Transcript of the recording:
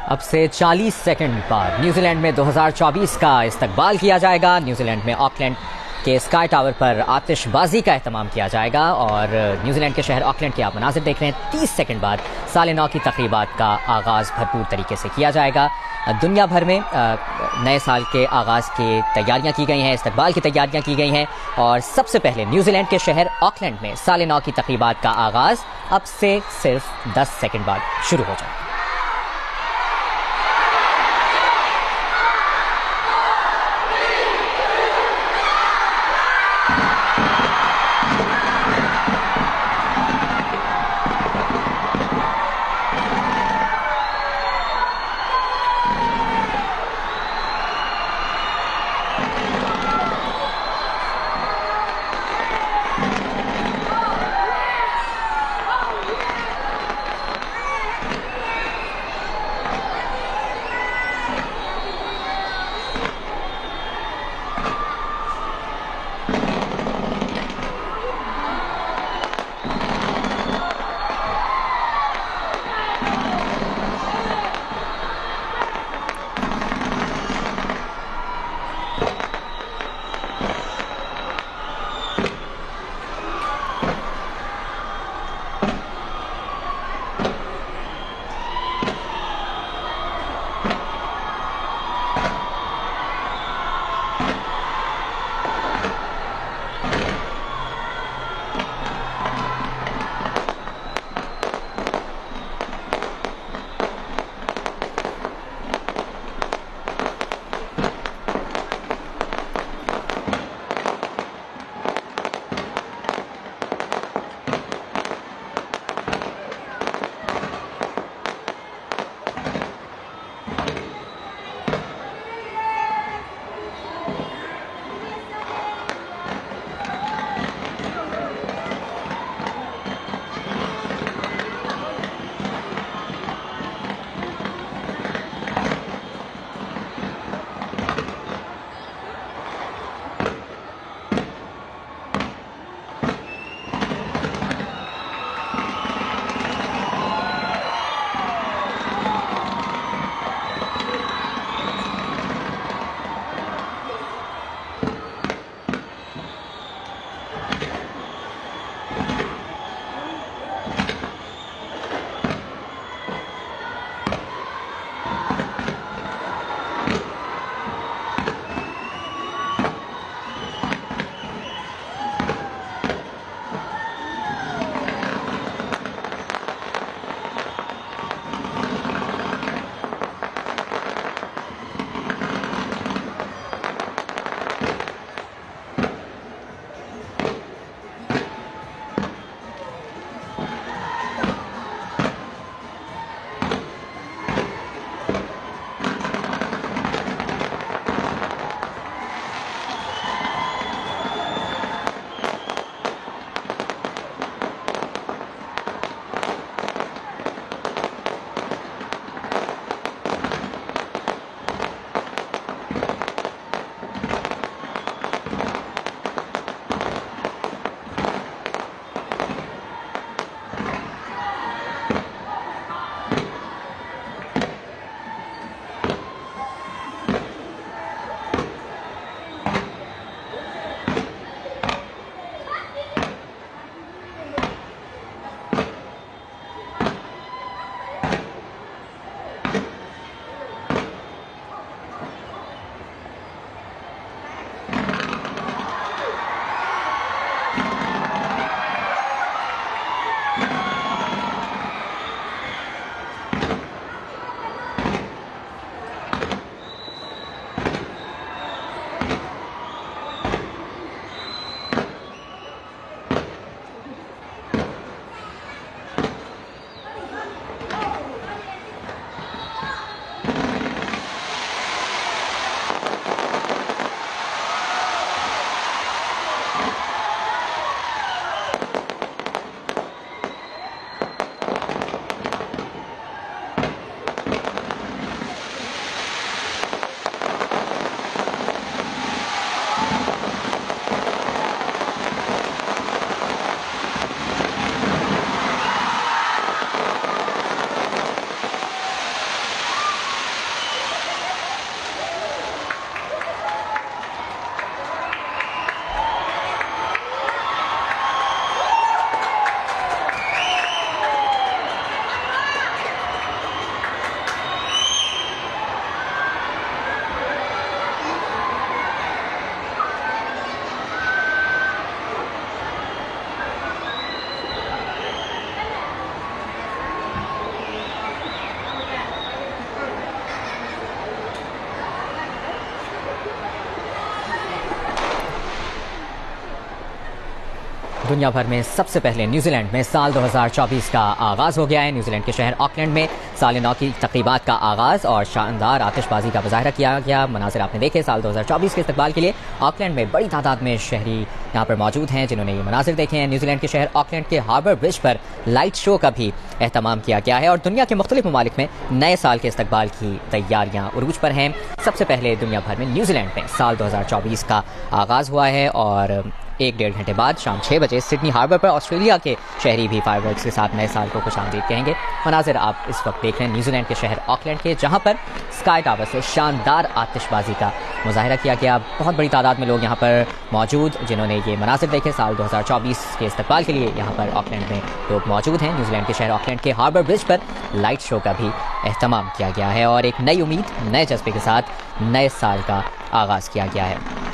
अब से 40 सेकंड बाद न्यूजीलैंड में 2024 का इस्तकबाल किया जाएगा। न्यूजीलैंड में ऑकलैंड के स्काई टावर पर आतिशबाजी का एहतमाम किया जाएगा और न्यूजीलैंड के शहर ऑकलैंड के आप मनाजिर देख रहे हैं। 30 सेकंड बाद 9:30 की तकरीबात का आगाज़ भरपूर तरीके से किया जाएगा। दुनिया भर में नए साल के आगाज़ की तैयारियां की गई हैं, इस्तकबाल की तैयारियां की गई हैं और सबसे पहले न्यूजीलैंड के शहर ऑकलैंड में 9:30 की तकरीबात का आगाज़ अब से सिर्फ 10 सेकंड बाद शुरू हो जाएगा। दुनिया भर में सबसे पहले न्यूजीलैंड में साल 2024 का आगाज़ हो गया है। न्यूजीलैंड के शहर ऑकलैंड में साल नौ की तकरीबात का आगाज़ और शानदार आतिशबाजी का मुजाहरा किया गया। मनाज़िर आपने देखे साल 2024 के इस्तकबाल के लिए ऑकलैंड में बड़ी तादाद में शहरी यहाँ पर मौजूद हैं जिन्होंने ये मनाज़िर देखे हैं। न्यूजीलैंड के शहर ऑकलैंड के हार्बर ब्रिज पर लाइट शो का भी एहतमाम किया गया है और दुनिया के मुख्तलिफ ममालिक में नए साल के इस्तकबाल की तैयारियाँ उरूज पर हैं। सबसे पहले दुनिया भर में न्यूजीलैंड में साल 2024 का आगाज़ हुआ है और 1-1.5 घंटे बाद शाम 6 बजे सिडनी हार्बर पर ऑस्ट्रेलिया के शहरी भी फायरवर्क्स के साथ नए साल को खुशामदीद कहेंगे। मनाज़िर आप इस वक्त देख रहे हैं न्यूजीलैंड के शहर ऑकलैंड के, जहां पर स्काई टावर से शानदार आतिशबाजी का मुजाहरा किया गया। बहुत बड़ी तादाद में लोग यहां पर मौजूद जिन्होंने ये मनाज़िर देखे। साल 2024 के इस्तकबाल के लिए यहां पर ऑकलैंड में लोग मौजूद हैं। न्यूजीलैंड के शहर ऑकलैंड के हार्बर ब्रिज पर लाइट शो का भी एहतमाम किया गया है और एक नई उम्मीद, नए जज्बे के साथ नए साल का आगाज़ किया गया है।